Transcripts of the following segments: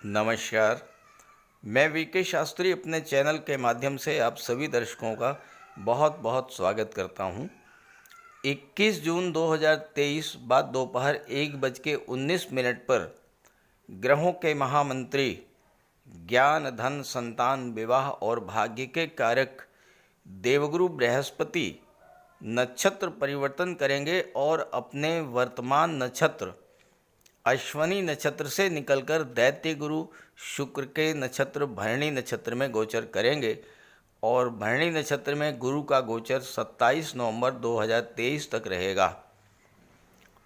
नमस्कार। मैं वीके शास्त्री अपने चैनल के माध्यम से आप सभी दर्शकों का बहुत बहुत स्वागत करता हूं। 21 जून 2023 बाद दोपहर 1:19 पर ग्रहों के महामंत्री ज्ञान, धन, संतान, विवाह और भाग्य के कारक देवगुरु बृहस्पति नक्षत्र परिवर्तन करेंगे और अपने वर्तमान नक्षत्र अश्वनी नक्षत्र से निकलकर दैत्य गुरु शुक्र के नक्षत्र भरणी नक्षत्र में गोचर करेंगे और भरणी नक्षत्र में गुरु का गोचर 27 नवंबर 2023 तक रहेगा।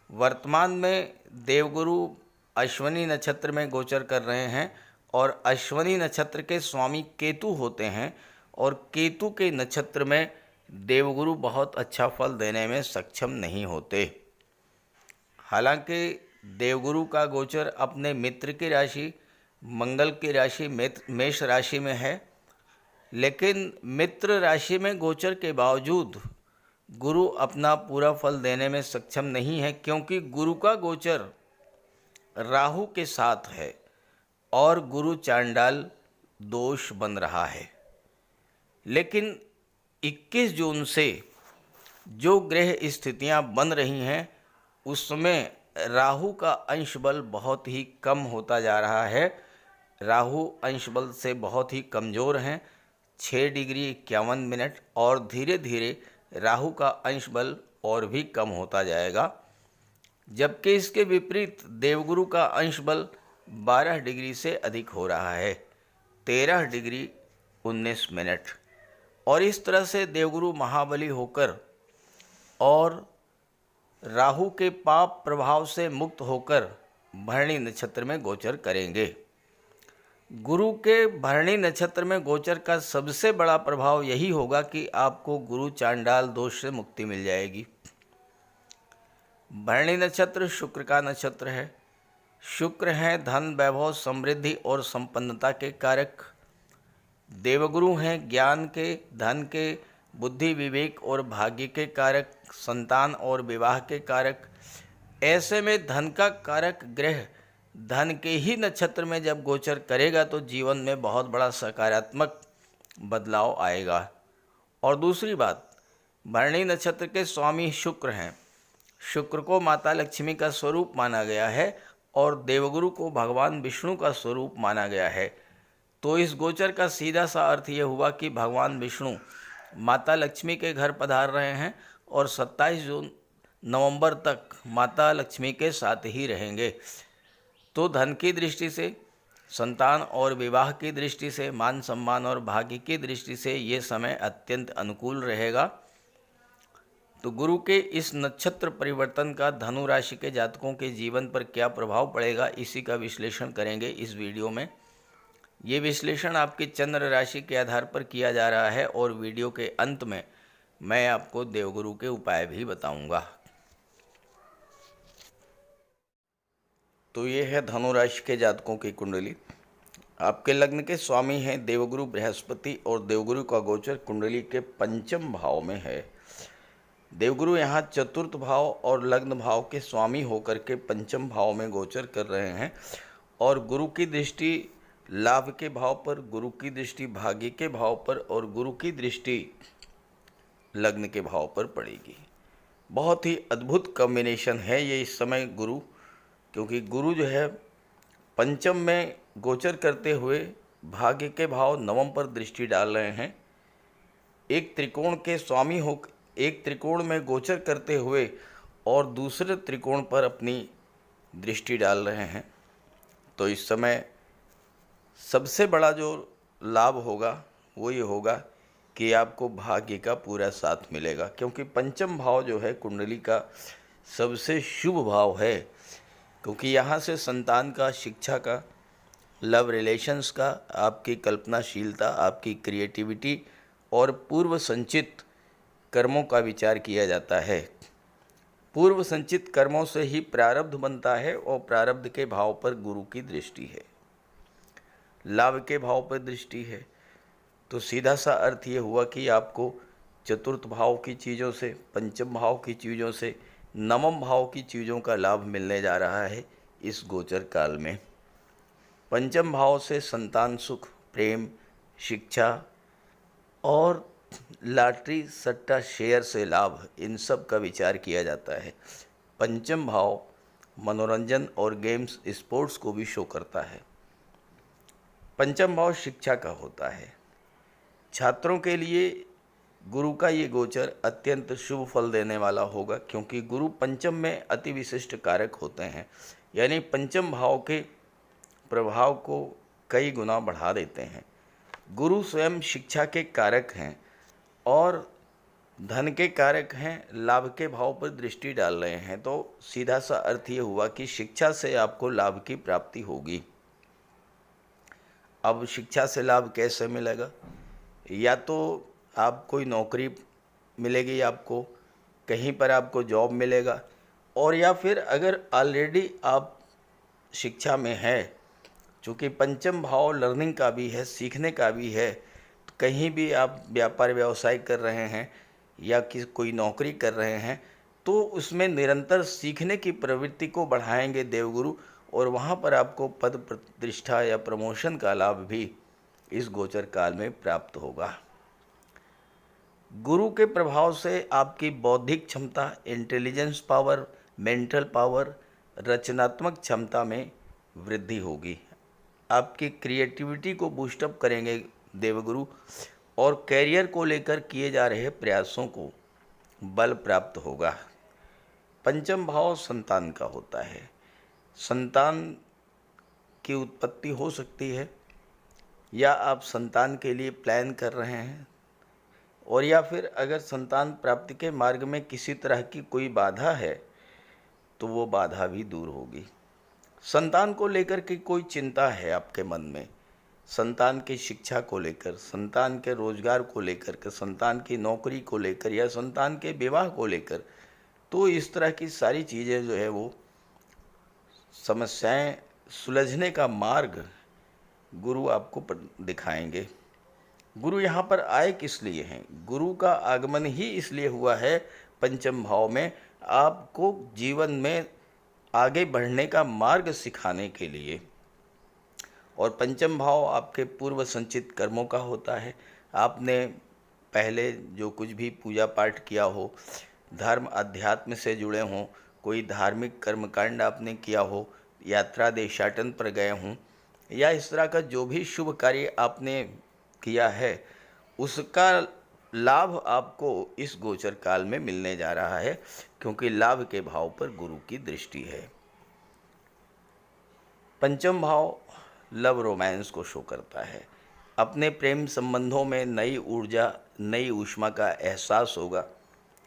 वर्तमान में देवगुरु अश्वनी नक्षत्र में गोचर कर रहे हैं और अश्वनी नक्षत्र के स्वामी केतु होते हैं और केतु के नक्षत्र में देवगुरु बहुत अच्छा फल देने में सक्षम नहीं होते। हालांकि देवगुरु का गोचर अपने मित्र की राशि मंगल की राशि मेष राशि में है, लेकिन मित्र राशि में गोचर के बावजूद गुरु अपना पूरा फल देने में सक्षम नहीं है, क्योंकि गुरु का गोचर राहु के साथ है और गुरु चांडाल दोष बन रहा है। लेकिन 21 जून से जो ग्रह स्थितियां बन रही हैं उसमें राहु का अंश बल बहुत ही कम होता जा रहा है। राहु अंश बल से बहुत ही कमज़ोर हैं, 6 डिग्री 51 मिनट, और धीरे धीरे राहु का अंश बल और भी कम होता जाएगा। जबकि इसके विपरीत देवगुरु का अंश बल 12 डिग्री से अधिक हो रहा है, 13 डिग्री 19 मिनट, और इस तरह से देवगुरु महाबली होकर और राहु के पाप प्रभाव से मुक्त होकर भरणी नक्षत्र में गोचर करेंगे। गुरु के भरणी नक्षत्र में गोचर का सबसे बड़ा प्रभाव यही होगा कि आपको गुरु चांडाल दोष से मुक्ति मिल जाएगी। भरणी नक्षत्र शुक्र का नक्षत्र है। शुक्र हैं धन, वैभव, समृद्धि और संपन्नता के कारक। देवगुरु हैं ज्ञान के, धन के, बुद्धि, विवेक और भाग्य के कारक, संतान और विवाह के कारक। ऐसे में धन का कारक ग्रह धन के ही नक्षत्र में जब गोचर करेगा तो जीवन में बहुत बड़ा सकारात्मक बदलाव आएगा। और दूसरी बात, भरणी नक्षत्र के स्वामी शुक्र हैं। शुक्र को माता लक्ष्मी का स्वरूप माना गया है और देवगुरु को भगवान विष्णु का स्वरूप माना गया है। तो इस गोचर का सीधा सा अर्थ ये हुआ कि भगवान विष्णु माता लक्ष्मी के घर पधार रहे हैं और 27 नवंबर तक माता लक्ष्मी के साथ ही रहेंगे। तो धन की दृष्टि से, संतान और विवाह की दृष्टि से, मान सम्मान और भाग्य की दृष्टि से ये समय अत्यंत अनुकूल रहेगा। तो गुरु के इस नक्षत्र परिवर्तन का धनु राशि के जातकों के जीवन पर क्या प्रभाव पड़ेगा, इसी का विश्लेषण करेंगे इस वीडियो में। ये विश्लेषण आपकी चंद्र राशि के आधार पर किया जा रहा है और वीडियो के अंत में मैं आपको देवगुरु के उपाय भी बताऊंगा। तो ये है धनु राशि के जातकों की कुंडली। आपके लग्न के स्वामी हैं देवगुरु बृहस्पति और देवगुरु का गोचर कुंडली के पंचम भाव में है। देवगुरु यहाँ चतुर्थ भाव और लग्न भाव के स्वामी होकर के पंचम भाव में गोचर कर रहे हैं और गुरु की दृष्टि लाभ के भाव पर, गुरु की दृष्टि भाग्य के भाव पर और गुरु की दृष्टि लग्न के भाव पर पड़ेगी। बहुत ही अद्भुत कॉम्बिनेशन है ये इस समय गुरु, क्योंकि गुरु जो है पंचम में गोचर करते हुए भाग्य के भाव नवम पर दृष्टि डाल रहे हैं। एक त्रिकोण के स्वामी हो, एक त्रिकोण में गोचर करते हुए और दूसरे त्रिकोण पर अपनी दृष्टि डाल रहे हैं। तो इस समय सबसे बड़ा जो लाभ होगा वो ये होगा कि आपको भाग्य का पूरा साथ मिलेगा, क्योंकि पंचम भाव जो है कुंडली का सबसे शुभ भाव है, क्योंकि यहाँ से संतान का, शिक्षा का, लव रिलेशंस का, आपकी कल्पनाशीलता, आपकी क्रिएटिविटी और पूर्व संचित कर्मों का विचार किया जाता है। पूर्व संचित कर्मों से ही प्रारब्ध बनता है और प्रारब्ध के भाव पर गुरु की दृष्टि है, लाभ के भाव पर दृष्टि है। तो सीधा सा अर्थ ये हुआ कि आपको चतुर्थ भाव की चीज़ों से, पंचम भाव की चीज़ों से, नवम भाव की चीज़ों का लाभ मिलने जा रहा है इस गोचर काल में। पंचम भाव से संतान सुख, प्रेम, शिक्षा और लॉटरी, सट्टा, शेयर से लाभ, इन सब का विचार किया जाता है। पंचम भाव मनोरंजन और गेम्स, स्पोर्ट्स को भी शो करता है। पंचम भाव शिक्षा का होता है। छात्रों के लिए गुरु का ये गोचर अत्यंत शुभ फल देने वाला होगा, क्योंकि गुरु पंचम में अति विशिष्ट कारक होते हैं, यानी पंचम भाव के प्रभाव को कई गुना बढ़ा देते हैं। गुरु स्वयं शिक्षा के कारक हैं और धन के कारक हैं, लाभ के भाव पर दृष्टि डाल रहे हैं, तो सीधा सा अर्थ ये हुआ कि शिक्षा से आपको लाभ की प्राप्ति होगी। अब शिक्षा से लाभ कैसे मिलेगा? या तो आप कोई नौकरी मिलेगी, आपको कहीं पर आपको जॉब मिलेगा, और या फिर अगर ऑलरेडी आप शिक्षा में है, चूँकि पंचम भाव लर्निंग का भी है, सीखने का भी है, तो कहीं भी आप व्यापार व्यवसाय कर रहे हैं या कोई नौकरी कर रहे हैं, तो उसमें निरंतर सीखने की प्रवृत्ति को बढ़ाएंगे देवगुरु, और वहाँ पर आपको पद प्रतिष्ठा या प्रमोशन का लाभ भी इस गोचर काल में प्राप्त होगा। गुरु के प्रभाव से आपकी बौद्धिक क्षमता, इंटेलिजेंस पावर, मेंटल पावर, रचनात्मक क्षमता में वृद्धि होगी। आपकी क्रिएटिविटी को बूस्टअप करेंगे देवगुरु, और कैरियर को लेकर किए जा रहे प्रयासों को बल प्राप्त होगा। पंचम भाव संतान का होता है। संतान की उत्पत्ति हो सकती है, या आप संतान के लिए प्लान कर रहे हैं, और या फिर अगर संतान प्राप्ति के मार्ग में किसी तरह की कोई बाधा है तो वो बाधा भी दूर होगी। संतान को लेकर के कोई चिंता है आपके मन में, संतान की शिक्षा को लेकर, संतान के रोजगार को लेकर के, संतान की नौकरी को लेकर, या संतान के विवाह को लेकर, तो इस तरह की सारी चीज़ें जो है वो समस्याएं सुलझने का मार्ग गुरु आपको दिखाएंगे। गुरु यहाँ पर आए किस लिए हैं? गुरु का आगमन ही इसलिए हुआ है पंचम भाव में, आपको जीवन में आगे बढ़ने का मार्ग सिखाने के लिए। और पंचम भाव आपके पूर्व संचित कर्मों का होता है। आपने पहले जो कुछ भी पूजा पाठ किया हो, धर्म अध्यात्म से जुड़े हों, कोई धार्मिक कर्मकांड आपने किया हो, यात्रा देशाटन पर गए हों, या इस तरह का जो भी शुभ कार्य आपने किया है, उसका लाभ आपको इस गोचर काल में मिलने जा रहा है, क्योंकि लाभ के भाव पर गुरु की दृष्टि है। पंचम भाव लव रोमांस को शो करता है। अपने प्रेम संबंधों में नई ऊर्जा, नई ऊष्मा का एहसास होगा।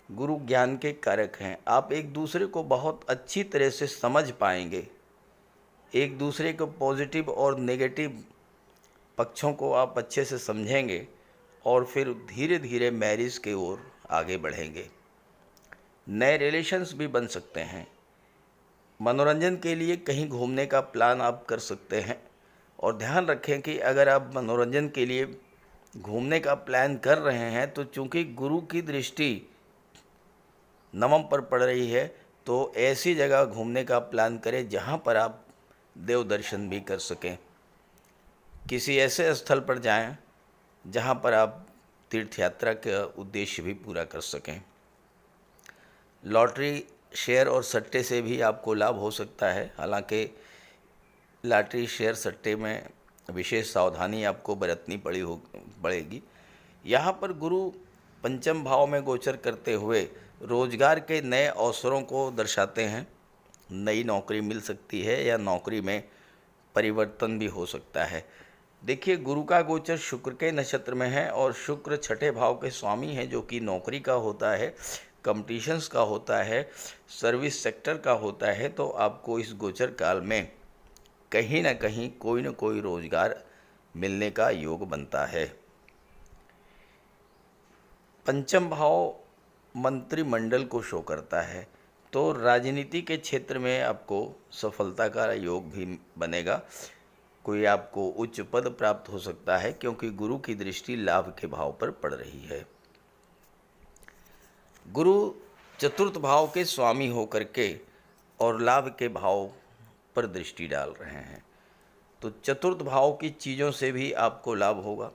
गुरु ज्ञान के कारक हैं। आप एक दूसरे को बहुत अच्छी तरह से समझ पाएंगे, एक दूसरे को पॉजिटिव और नेगेटिव पक्षों को आप अच्छे से समझेंगे, और फिर धीरे धीरे मैरिज की ओर आगे बढ़ेंगे। नए रिलेशंस भी बन सकते हैं। मनोरंजन के लिए कहीं घूमने का प्लान आप कर सकते हैं, और ध्यान रखें कि अगर आप मनोरंजन के लिए घूमने का प्लान कर रहे हैं, तो चूंकि गुरु की दृष्टि नवम पर पड़ रही है, तो ऐसी जगह घूमने का प्लान करें जहां पर आप देव दर्शन भी कर सकें। किसी ऐसे स्थल पर जाएं जहां पर आप तीर्थ यात्रा का उद्देश्य भी पूरा कर सकें। लॉटरी, शेयर और सट्टे से भी आपको लाभ हो सकता है। हालांकि लॉटरी, शेयर, सट्टे में विशेष सावधानी आपको बरतनी पड़ेगी। यहाँ पर गुरु पंचम भाव में गोचर करते हुए रोजगार के नए अवसरों को दर्शाते हैं। नई नौकरी मिल सकती है, या नौकरी में परिवर्तन भी हो सकता है। देखिए, गुरु का गोचर शुक्र के नक्षत्र में है, और शुक्र छठे भाव के स्वामी हैं, जो कि नौकरी का होता है, कंपटीशंस का होता है, सर्विस सेक्टर का होता है। तो आपको इस गोचर काल में कहीं ना कहीं कोई न कोई रोजगार मिलने का योग बनता है। पंचम भाव मंत्रिमंडल को शो करता है, तो राजनीति के क्षेत्र में आपको सफलता का योग भी बनेगा। कोई आपको उच्च पद प्राप्त हो सकता है, क्योंकि गुरु की दृष्टि लाभ के भाव पर पड़ रही है। गुरु चतुर्थ भाव के स्वामी होकर के और लाभ के भाव पर दृष्टि डाल रहे हैं। तो चतुर्थ भाव की चीज़ों से भी आपको लाभ होगा।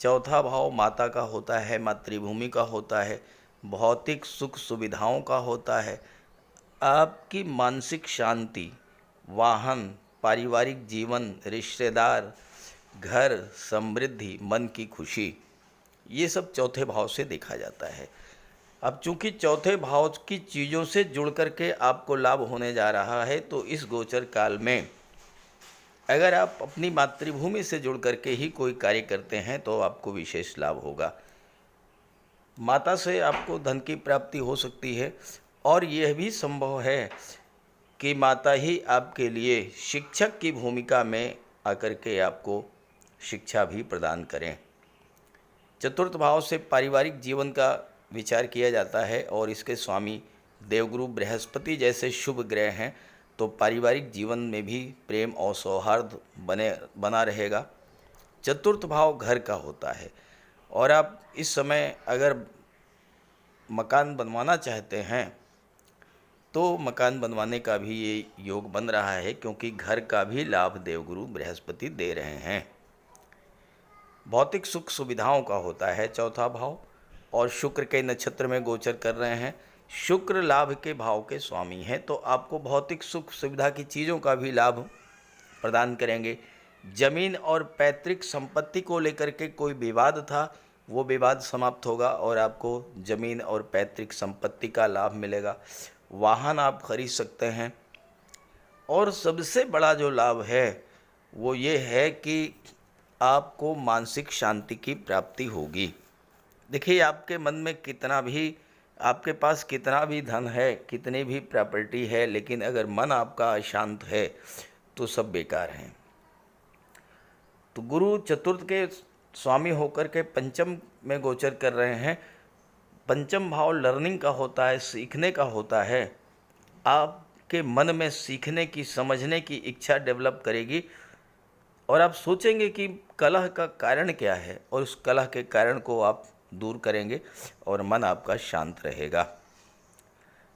चौथा भाव माता का होता है, मातृभूमि का होता है, भौतिक सुख सुविधाओं का होता है, आपकी मानसिक शांति, वाहन, पारिवारिक जीवन, रिश्तेदार, घर, समृद्धि, मन की खुशी, ये सब चौथे भाव से देखा जाता है। अब चूंकि चौथे भाव की चीज़ों से जुड़ करके आपको लाभ होने जा रहा है, तो इस गोचर काल में अगर आप अपनी मातृभूमि से जुड़ करके ही कोई कार्य करते हैं तो आपको विशेष लाभ होगा। माता से आपको धन की प्राप्ति हो सकती है, और यह भी संभव है कि माता ही आपके लिए शिक्षक की भूमिका में आकर के आपको शिक्षा भी प्रदान करें। चतुर्थ भाव से पारिवारिक जीवन का विचार किया जाता है, और इसके स्वामी देवगुरु बृहस्पति जैसे शुभ ग्रह हैं, तो पारिवारिक जीवन में भी प्रेम और सौहार्द बना रहेगा। चतुर्थ भाव घर का होता है, और आप इस समय अगर मकान बनवाना चाहते हैं तो मकान बनवाने का भी ये योग बन रहा है, क्योंकि घर का भी लाभ देवगुरु बृहस्पति दे रहे हैं। भौतिक सुख सुविधाओं का होता है चौथा भाव, और शुक्र के नक्षत्र में गोचर कर रहे हैं। शुक्र लाभ के भाव के स्वामी हैं, तो आपको भौतिक सुख सुविधा की चीज़ों का भी लाभ प्रदान करेंगे। जमीन और पैतृक संपत्ति को लेकर के कोई विवाद था, वो विवाद समाप्त होगा और आपको जमीन और पैतृक संपत्ति का लाभ मिलेगा। वाहन आप खरीद सकते हैं, और सबसे बड़ा जो लाभ है वो ये है कि आपको मानसिक शांति की प्राप्ति होगी। देखिए, आपके मन में कितना भी, आपके पास कितना भी धन है, कितनी भी प्रॉपर्टी है, लेकिन अगर मन आपका अशांत है तो सब बेकार हैं। तो गुरु चतुर्थ के स्वामी होकर के पंचम में गोचर कर रहे हैं। पंचम भाव लर्निंग का होता है, सीखने का होता है। आपके मन में सीखने की, समझने की इच्छा डेवलप करेगी, और आप सोचेंगे कि कलह का कारण क्या है, और उस कलह के कारण को आप दूर करेंगे और मन आपका शांत रहेगा।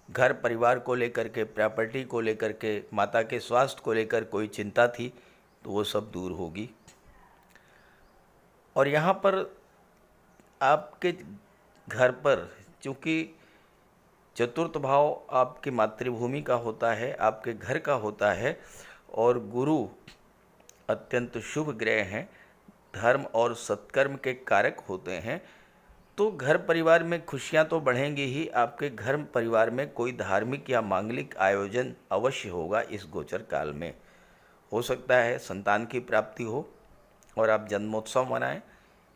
घर परिवार को लेकर के, प्रॉपर्टी को लेकर के, माता के स्वास्थ्य को लेकर कोई चिंता थी तो वो सब दूर होगी। और यहाँ पर आपके घर पर, चूँकि चतुर्थ भाव आपकी मातृभूमि का होता है, आपके घर का होता है, और गुरु अत्यंत शुभ ग्रह हैं, धर्म और सत्कर्म के कारक होते हैं, तो घर परिवार में खुशियां तो बढ़ेंगी ही। आपके घर परिवार में कोई धार्मिक या मांगलिक आयोजन अवश्य होगा इस गोचर काल में। हो सकता है संतान की प्राप्ति हो और आप जन्मोत्सव मनाएं,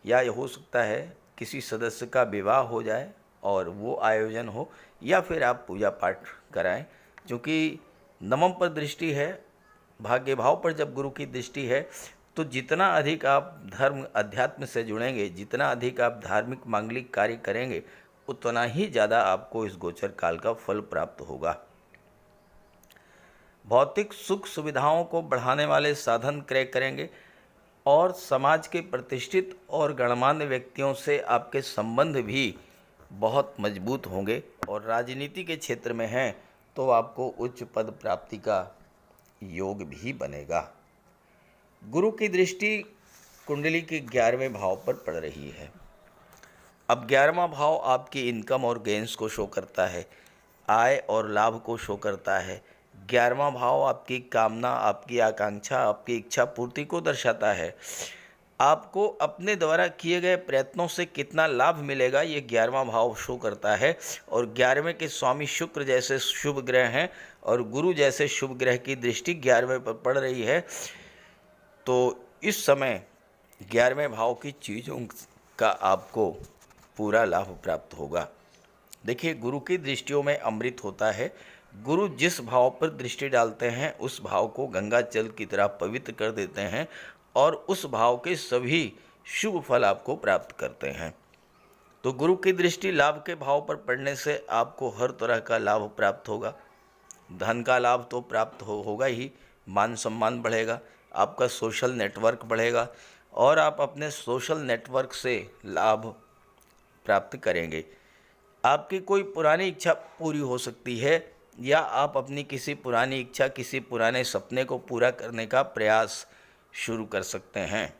या हो सकता है किसी सदस्य का विवाह हो जाए और वो आयोजन हो, या फिर आप पूजा पाठ कराएं। क्योंकि नवम पर दृष्टि है, भाग्य भाव पर जब गुरु की दृष्टि है, तो जितना अधिक आप धर्म अध्यात्म से जुड़ेंगे, जितना अधिक आप धार्मिक मांगलिक कार्य करेंगे, उतना ही ज़्यादा आपको इस गोचर काल का फल प्राप्त होगा। भौतिक सुख सुविधाओं को बढ़ाने वाले साधन क्रय करेंगे, और समाज के प्रतिष्ठित और गणमान्य व्यक्तियों से आपके संबंध भी बहुत मजबूत होंगे, और राजनीति के क्षेत्र में हैं तो आपको उच्च पद प्राप्ति का योग भी बनेगा। गुरु की दृष्टि कुंडली के 11वें भाव पर पड़ रही है। अब 11वां भाव आपकी इनकम और गेंस को शो करता है, आय और लाभ को शो करता है। 11वां भाव आपकी कामना, आपकी आकांक्षा, आपकी इच्छा पूर्ति को दर्शाता है। आपको अपने द्वारा किए गए प्रयत्नों से कितना लाभ मिलेगा, ये 11वां भाव शो करता है। और 11वें के स्वामी शुक्र जैसे शुभ ग्रह हैं, और गुरु जैसे शुभ ग्रह की दृष्टि 11वें पर पड़ रही है, तो इस समय 11वें भाव की चीज़ों का आपको पूरा लाभ प्राप्त होगा। देखिए, गुरु की दृष्टियों में अमृत होता है। गुरु जिस भाव पर दृष्टि डालते हैं उस भाव को गंगा जल की तरह पवित्र कर देते हैं, और उस भाव के सभी शुभ फल आपको प्राप्त करते हैं। तो गुरु की दृष्टि लाभ के भाव पर पड़ने से आपको हर तरह का लाभ प्राप्त होगा। धन का लाभ तो प्राप्त होगा ही, मान सम्मान बढ़ेगा, आपका सोशल नेटवर्क बढ़ेगा, और आप अपने सोशल नेटवर्क से लाभ प्राप्त करेंगे। आपकी कोई पुरानी इच्छा पूरी हो सकती है, या आप अपनी किसी पुरानी इच्छा, किसी पुराने सपने को पूरा करने का प्रयास शुरू कर सकते हैं।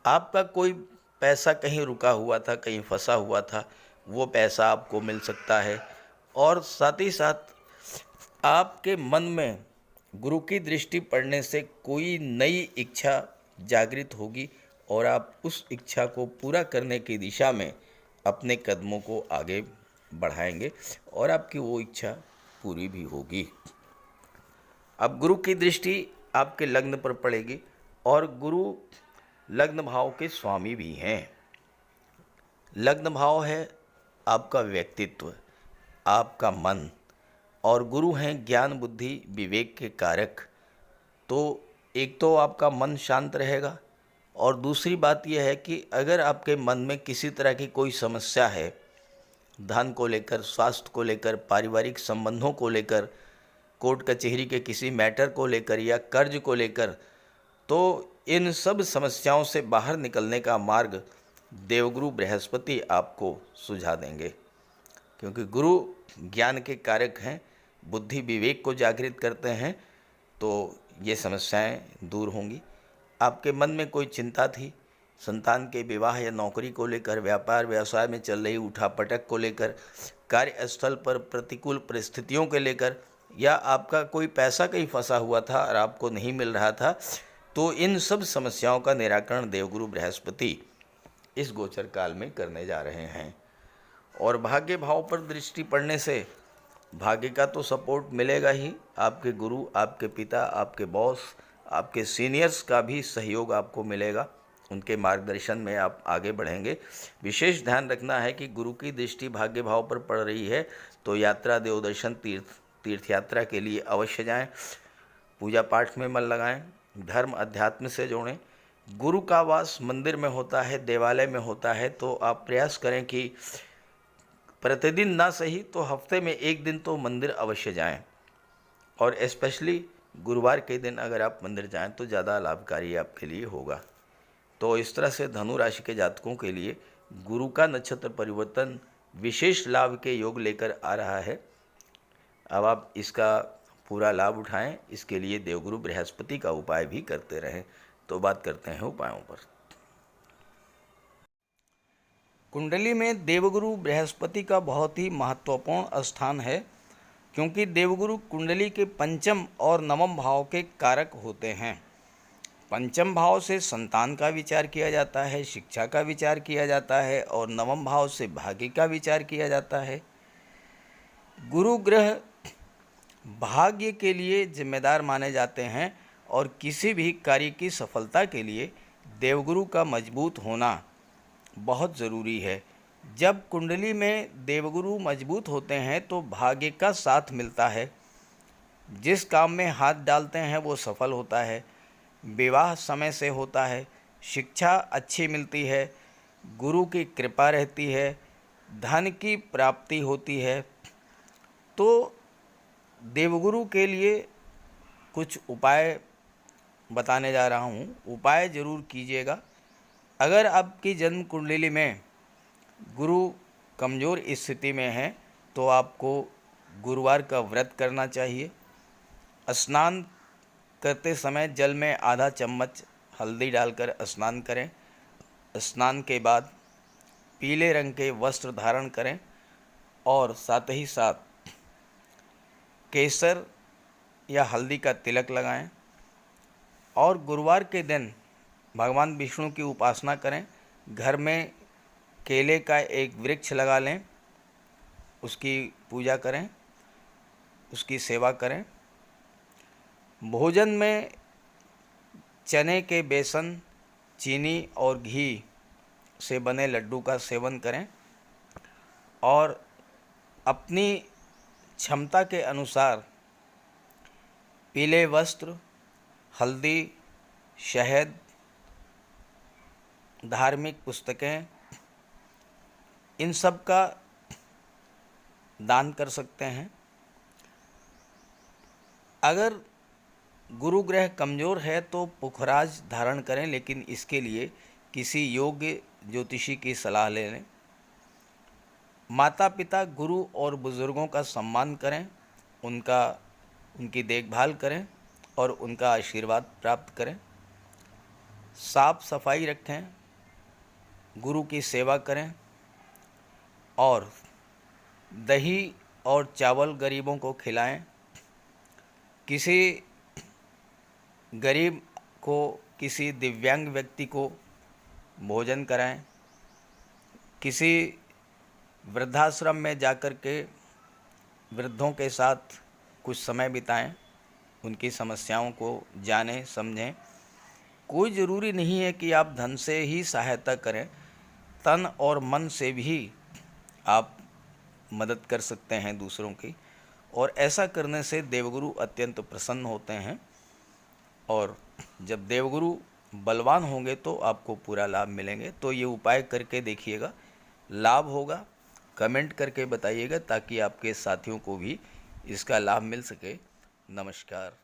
आपका कोई पैसा कहीं रुका हुआ था, कहीं फंसा हुआ था, वो पैसा आपको मिल सकता है। और साथ ही साथ आपके मन में गुरु की दृष्टि पड़ने से कोई नई इच्छा जागृत होगी और आप उस इच्छा को पूरा करने की दिशा में अपने कदमों को आगे बढ़ाएंगे और आपकी वो इच्छा पूरी भी होगी। अब गुरु की दृष्टि आपके लग्न पर पड़ेगी और गुरु लग्न भाव के स्वामी भी हैं। लग्न भाव है आपका व्यक्तित्व, आपका मन, और गुरु हैं ज्ञान बुद्धि विवेक के कारक। तो एक तो आपका मन शांत रहेगा और दूसरी बात यह है कि अगर आपके मन में किसी तरह की कोई समस्या है, धन को लेकर, स्वास्थ्य को लेकर, पारिवारिक संबंधों को लेकर, कोर्ट कचहरी के किसी मैटर को लेकर या कर्ज को लेकर, तो इन सब समस्याओं से बाहर निकलने का मार्ग देवगुरु बृहस्पति आपको सुझा देंगे, क्योंकि गुरु ज्ञान के कारक हैं, बुद्धि विवेक को जागृत करते हैं। तो ये समस्याएं दूर होंगी। आपके मन में कोई चिंता थी, संतान के विवाह या नौकरी को लेकर, व्यापार व्यवसाय में चल रही उठापटक को लेकर, कार्यस्थल पर प्रतिकूल परिस्थितियों के लेकर, या आपका कोई पैसा कहीं फंसा हुआ था और आपको नहीं मिल रहा था, तो इन सब समस्याओं का निराकरण देवगुरु बृहस्पति इस गोचर काल में करने जा रहे हैं। और भाग्य भाव पर दृष्टि पड़ने से भाग्य का तो सपोर्ट मिलेगा ही, आपके गुरु, आपके पिता, आपके बॉस, आपके सीनियर्स का भी सहयोग आपको मिलेगा, उनके मार्गदर्शन में आप आगे बढ़ेंगे। विशेष ध्यान रखना है कि गुरु की दृष्टि भाग्य भाव पर पड़ रही है तो यात्रा, देवदर्शन, तीर्थ यात्रा के लिए अवश्य जाएं, पूजा पाठ में मन लगाएं, धर्म अध्यात्म से जोड़ें। गुरु का वास मंदिर में होता है, देवालय में होता है, तो आप प्रयास करें कि प्रतिदिन ना सही तो हफ्ते में एक दिन तो मंदिर अवश्य जाएं, और स्पेशली गुरुवार के दिन अगर आप मंदिर जाएं तो ज़्यादा लाभकारी आपके लिए होगा। तो इस तरह से धनु राशि के जातकों के लिए गुरु का नक्षत्र परिवर्तन विशेष लाभ के योग लेकर आ रहा है। अब आप इसका पूरा लाभ उठाएं, इसके लिए देवगुरु बृहस्पति का उपाय भी करते रहें। तो बात करते हैं उपायों पर। कुंडली में देवगुरु बृहस्पति का बहुत ही महत्वपूर्ण स्थान है, क्योंकि देवगुरु कुंडली के पंचम और नवम भाव के कारक होते हैं। पंचम भाव से संतान का विचार किया जाता है, शिक्षा का विचार किया जाता है, और नवम भाव से भाग्य का विचार किया जाता है। गुरु ग्रह भाग्य के लिए जिम्मेदार माने जाते हैं और किसी भी कार्य की सफलता के लिए देवगुरु का मजबूत होना बहुत ज़रूरी है। जब कुंडली में देवगुरु मजबूत होते हैं तो भाग्य का साथ मिलता है, जिस काम में हाथ डालते हैं वो सफल होता है, विवाह समय से होता है, शिक्षा अच्छी मिलती है, गुरु की कृपा रहती है, धन की प्राप्ति होती है। तो देवगुरु के लिए कुछ उपाय बताने जा रहा हूँ, उपाय ज़रूर कीजिएगा। अगर आपकी जन्म कुंडली में गुरु कमज़ोर स्थिति में है तो आपको गुरुवार का व्रत करना चाहिए। स्नान करते समय जल में आधा चम्मच हल्दी डालकर स्नान करें। स्नान के बाद पीले रंग के वस्त्र धारण करें और साथ ही साथ केसर या हल्दी का तिलक लगाएं। और गुरुवार के दिन भगवान विष्णु की उपासना करें। घर में केले का एक वृक्ष लगा लें, उसकी पूजा करें, उसकी सेवा करें। भोजन में चने के बेसन, चीनी और घी से बने लड्डू का सेवन करें और अपनी क्षमता के अनुसार पीले वस्त्र, हल्दी, शहद, धार्मिक पुस्तकें, इन सब का दान कर सकते हैं। अगर गुरु ग्रह कमज़ोर है तो पुखराज धारण करें, लेकिन इसके लिए किसी योग्य ज्योतिषी की सलाह ले लें। माता पिता, गुरु और बुज़ुर्गों का सम्मान करें, उनकी देखभाल करें और उनका आशीर्वाद प्राप्त करें। साफ सफाई रखें, गुरु की सेवा करें और दही और चावल गरीबों को खिलाएं। किसी गरीब को, किसी दिव्यांग व्यक्ति को भोजन कराएं। किसी वृद्धाश्रम में जाकर के वृद्धों के साथ कुछ समय बिताएं, उनकी समस्याओं को जानें समझें। कोई ज़रूरी नहीं है कि आप धन से ही सहायता करें, तन और मन से भी आप मदद कर सकते हैं दूसरों की, और ऐसा करने से देवगुरु अत्यंत प्रसन्न होते हैं। और जब देवगुरु बलवान होंगे तो आपको पूरा लाभ मिलेंगे। तो ये उपाय करके देखिएगा, लाभ होगा। कमेंट करके बताइएगा ताकि आपके साथियों को भी इसका लाभ मिल सके। नमस्कार।